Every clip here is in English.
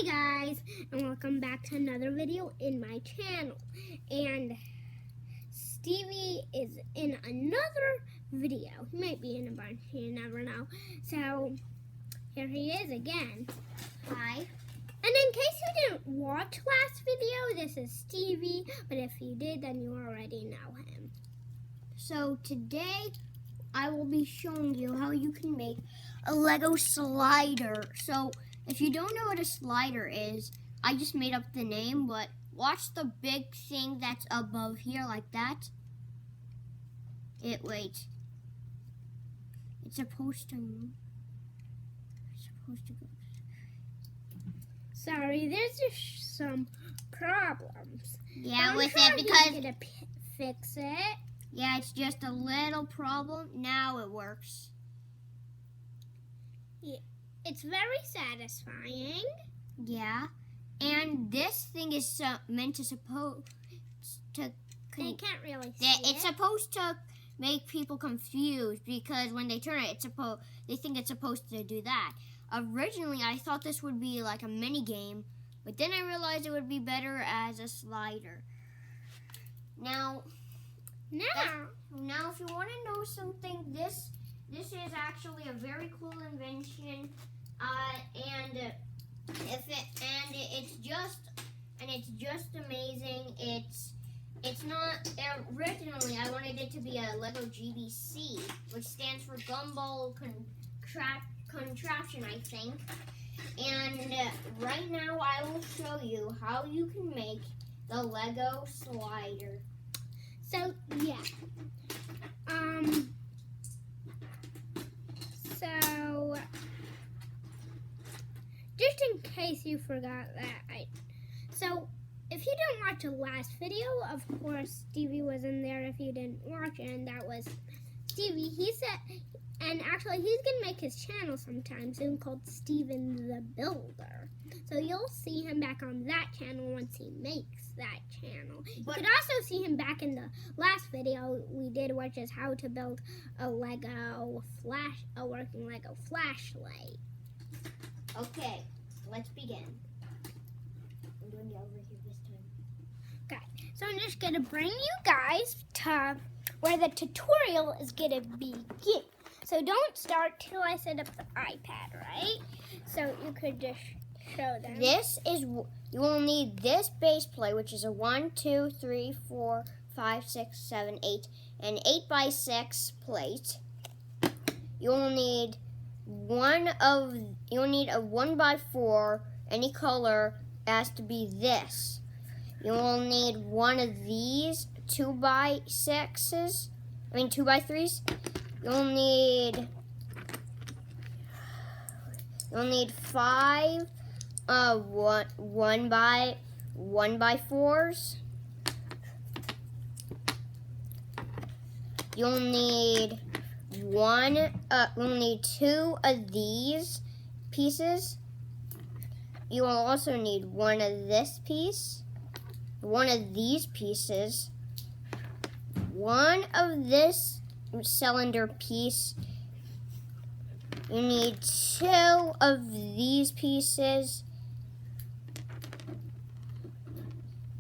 guys, and welcome back to another video in my channel. And Stevie is in another video. He might be in a bunch, you never know. So here he is again. Hi. And in case you didn't watch last video, this is Stevie, but if you did, then you already know him. So today I will be showing you how you can make a Lego slider. So if you don't know what a slider is, I just made up the name, but watch the big thing that's above here like that. Wait. It's supposed to move. It's supposed to go. Sorry, there's just some problems. Yeah, I'm with sure it because he's gonna fix it. Yeah, it's just a little problem. Now it works. Yeah, it's very satisfying. Yeah, and this thing is meant to supposed to. They can't really see it's supposed to make people confused because when they turn it, they think it's supposed to do that. Originally, I thought this would be like a mini game, but then I realized it would be better as a slider. Now, if you want to know something, this is actually a very cool invention, and it's just amazing. It's not originally. I wanted it to be a Lego GBC, which stands for Gumball Contraption, I think. And right now, I will show you how you can make the Lego slider. So yeah. So just in case you forgot that, so if you didn't watch the last video, of course Stevie was in there if you didn't watch it, and that was Stevie. He said, and actually he's gonna make his channel sometime soon called Steven the Builder. So you'll see him back on that channel once he makes that channel. You could also see him back in the last video we did, which is how to build a working Lego flashlight. Okay, let's begin. I'm doing it over here this time. Okay, so I'm just gonna bring you guys to where the tutorial is gonna begin. So don't start till I set up the iPad, right? So you could just show them. You will need this base plate, which is a 1, 2, 3, 4, 5, 6, 7, 8, an 8x6 plate. You'll need a 1x4, any color. It has to be this. You will need one of these 2x6s. I mean 2x3s. You'll need 5 one by 4s. You'll need we'll need 2 of these pieces. You will also need one of this piece, one of these pieces, one of this cylinder piece. You need 2 of these pieces.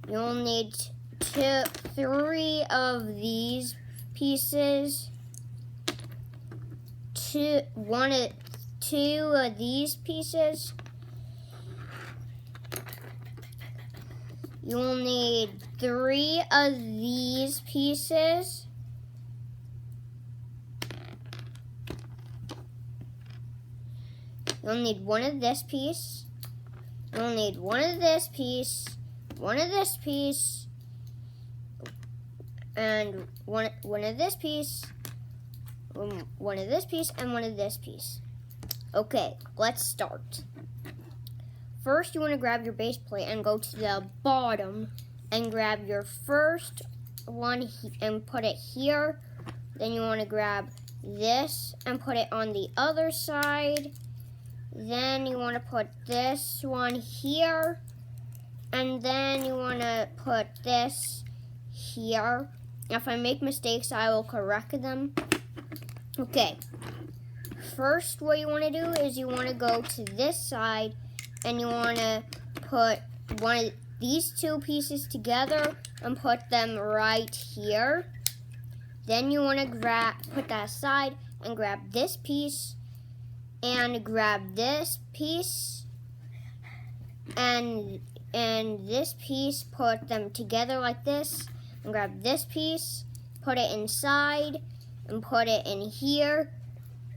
You'll need 3 of these pieces. 2 of these pieces. You'll need 3 of these pieces. You'll need one of this piece. You'll need one of this piece, one of this piece, and one of this piece, one of this piece, and one of this piece. Okay, let's start. First, you want to grab your base plate and go to the bottom and grab your first one and put it here. Then you want to grab this and put it on the other side. Then you want to put this one here, and then you want to put this here. If I make mistakes, I will correct them. Okay, first what you want to do is you want to go to this side and you want to put one of these two pieces together and put them right here. Then you want to put that aside and grab this piece and grab this piece and this piece, put them together like this, and grab this piece, put it inside and put it in here.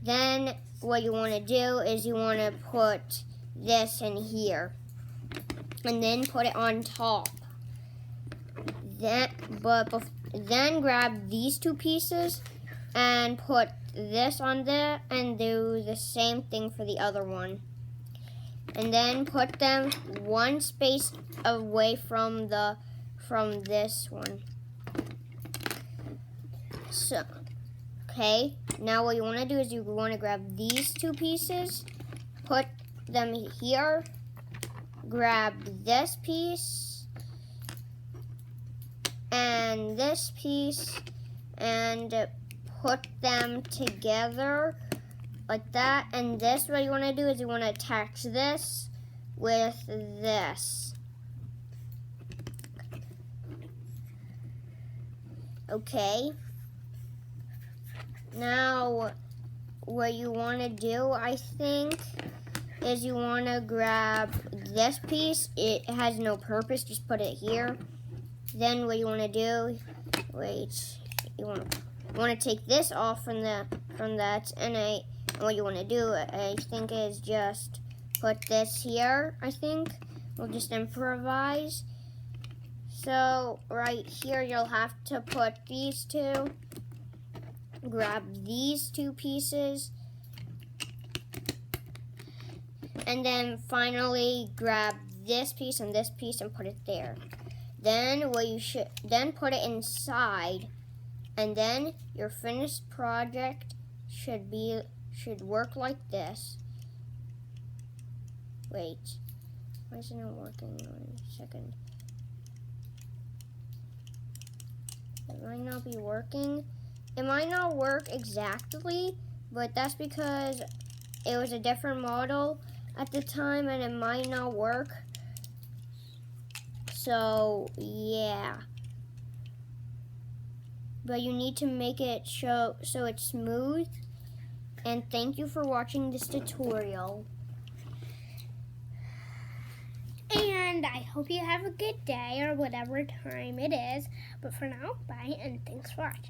Then what you want to do is you want to put this in here and then put it on top. Then grab these two pieces and put this on there and do the same thing for the other one. And then put them one space away from this one. So, okay, now what you want to do is you want to grab these two pieces, put them here, grab this piece and this piece and put them together like that. And this, what you want to do is you want to attach this with this. Okay. Now, what you want to do, I think, is you want to grab this piece. It has no purpose, just put it here. Then what you want to do, you want to take this off from that, and what you want to do, I think, is just put this here. I think we'll just improvise. So right here, you'll have to put these two. Grab these two pieces, and then finally grab this piece and put it there. Then then put it inside, and then your finished project should work like this. Wait, why isn't it working? 1 second. It might not be working. It might not work exactly, but that's because it was a different model at the time and it might not work. So, yeah. But you need to make it so it's smooth. And thank you for watching this tutorial. And I hope you have a good day or whatever time it is. But for now, bye and thanks for watching.